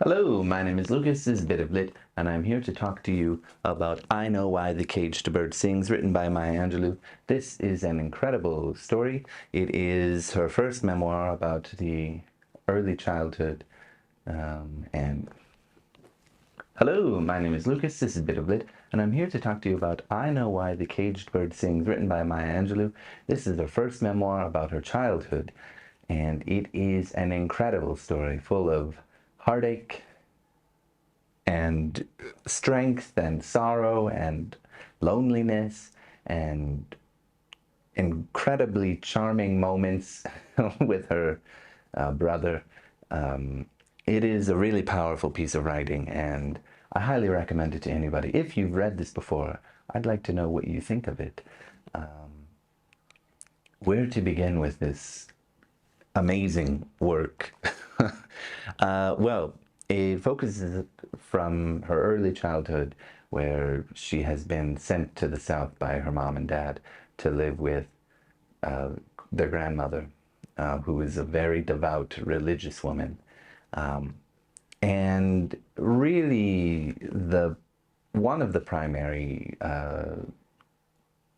Hello, my name is Lucas, this is Bit of Lit, and I'm here to talk to you about I Know Why the Caged Bird Sings, written by Maya Angelou. This is an incredible story. It is her first memoir about the early childhood. And Hello, my name is Lucas, this is Bit of Lit, and I'm here to talk to you about I Know Why the Caged Bird Sings, written by Maya Angelou. This is her first memoir about her childhood, and it is an incredible story full of heartache and strength and sorrow and loneliness and incredibly charming moments with her brother. Um, it is a really powerful piece of writing, and I highly recommend it to anybody. If you've read this before, I'd like to know what you think of it. Where to begin with this amazing work? Well, it focuses from her early childhood, where she has been sent to the South by her mom and dad to live with uh, their grandmother, who is a very devout religious woman. And really, the one of the primary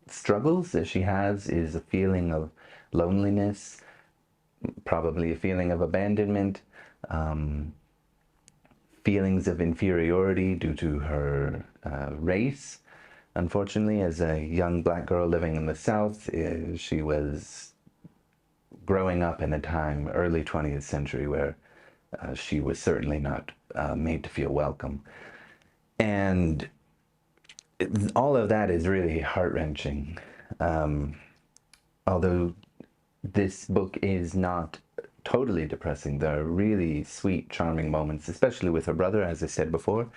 struggles that she has is a feeling of loneliness, probably a feeling of abandonment, feelings of inferiority due to her race. Unfortunately, as a young black girl living in the South, she was growing up in a time, early 20th century, where she was certainly not made to feel welcome. And all of that is really heart-wrenching. Although this book is not totally depressing. There are really sweet, charming moments, especially with her brother, as I said before,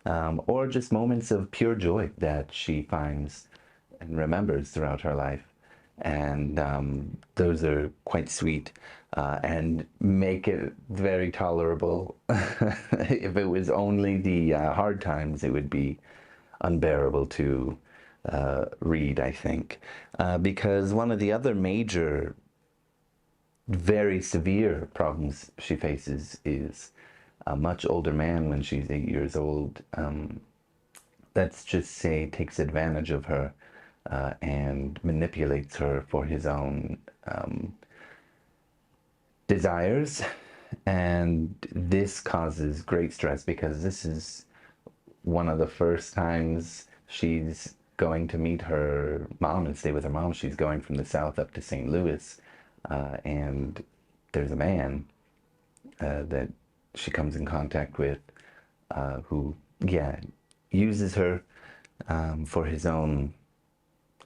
or just moments of pure joy that she finds and remembers throughout her life. And those are quite sweet and make it very tolerable. If it was only the hard times, it would be unbearable to read, I think. Because one of the other major very severe problems she faces is a much older man when she's 8 years old. Let's just say takes advantage of her and manipulates her for his own desires. And this causes great stress because this is one of the first times she's going to meet her mom and stay with her mom. She's going from the South up to St. Louis, and there's a man that she comes in contact with who, yeah, uses her for his own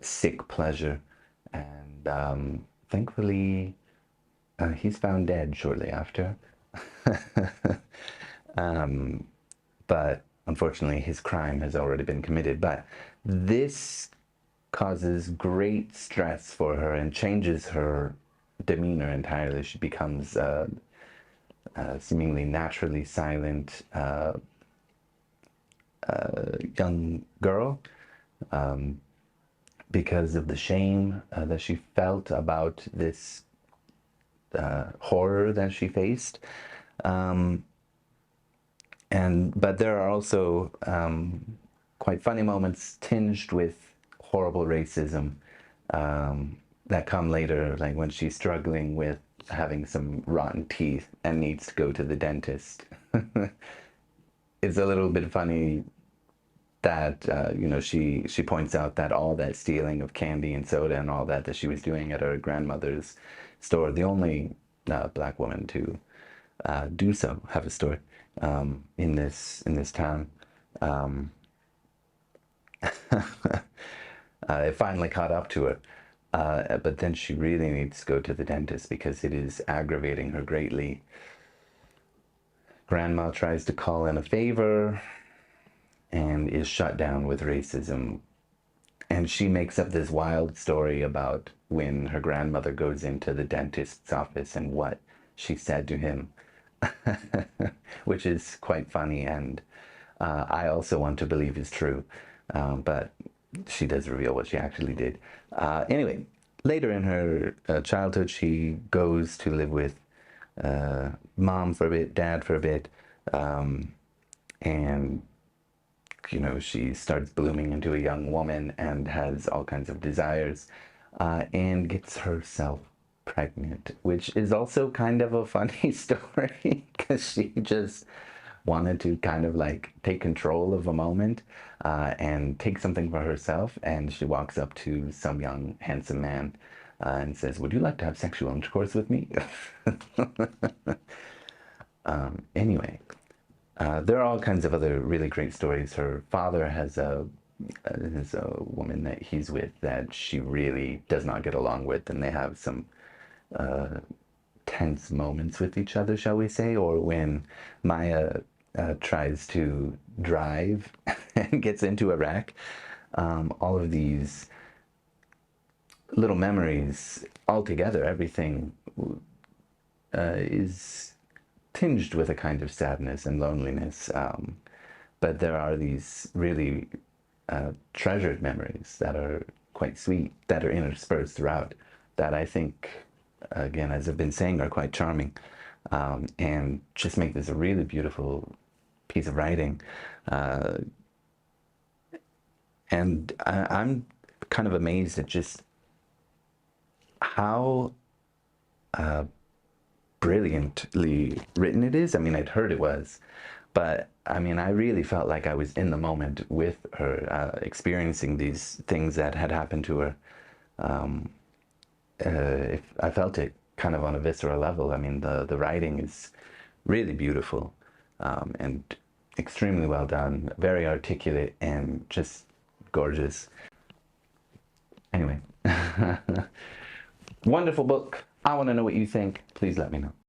sick pleasure. And thankfully, he's found dead shortly after. But unfortunately, his crime has already been committed. But this causes great stress for her and changes her demeanor entirely. She becomes seemingly naturally silent young girl because of the shame that she felt about this horror that she faced. But there are also quite funny moments tinged with horrible racism that come later, like when she's struggling with having some rotten teeth and needs to go to the dentist. It's a little bit funny that she points out that all that stealing of candy and soda and all that she was doing at her grandmother's store, the only black woman to do so, have a store in this town. It finally caught up to her, but then she really needs to go to the dentist because it is aggravating her greatly. Grandma tries to call in a favor and is shut down with racism. And she makes up this wild story about when her grandmother goes into the dentist's office and what she said to him, which is quite funny, and I also want to believe is true, but she does reveal what she actually did. Anyway, later in her childhood, she goes to live with mom for a bit, dad for a bit, And she starts blooming into a young woman and has all kinds of desires, and gets herself pregnant, which is also kind of a funny story because she just wanted to kind of like take control of a moment, and take something for herself. And she walks up to some young, handsome man, and says, "Would you like to have sexual intercourse with me?" Anyway, there are all kinds of other really great stories. Her father has a woman that he's with that she really does not get along with, and they have some tense moments with each other, shall we say, or when Maya tries to drive and gets into a wreck. All of these little memories all together, everything is tinged with a kind of sadness and loneliness. But there are these really treasured memories that are quite sweet, that are interspersed throughout, that I think, again, as I've been saying, are quite charming, and just make this a really beautiful piece of writing. And I'm kind of amazed at just how brilliantly written it is. I mean, I'd heard it was, but I mean, I really felt like I was in the moment with her, experiencing these things that had happened to her. If I felt it kind of on a visceral level. I mean, the writing is really beautiful, and extremely well done, very articulate, and just gorgeous. Anyway, wonderful book. I want to know what you think. Please let me know.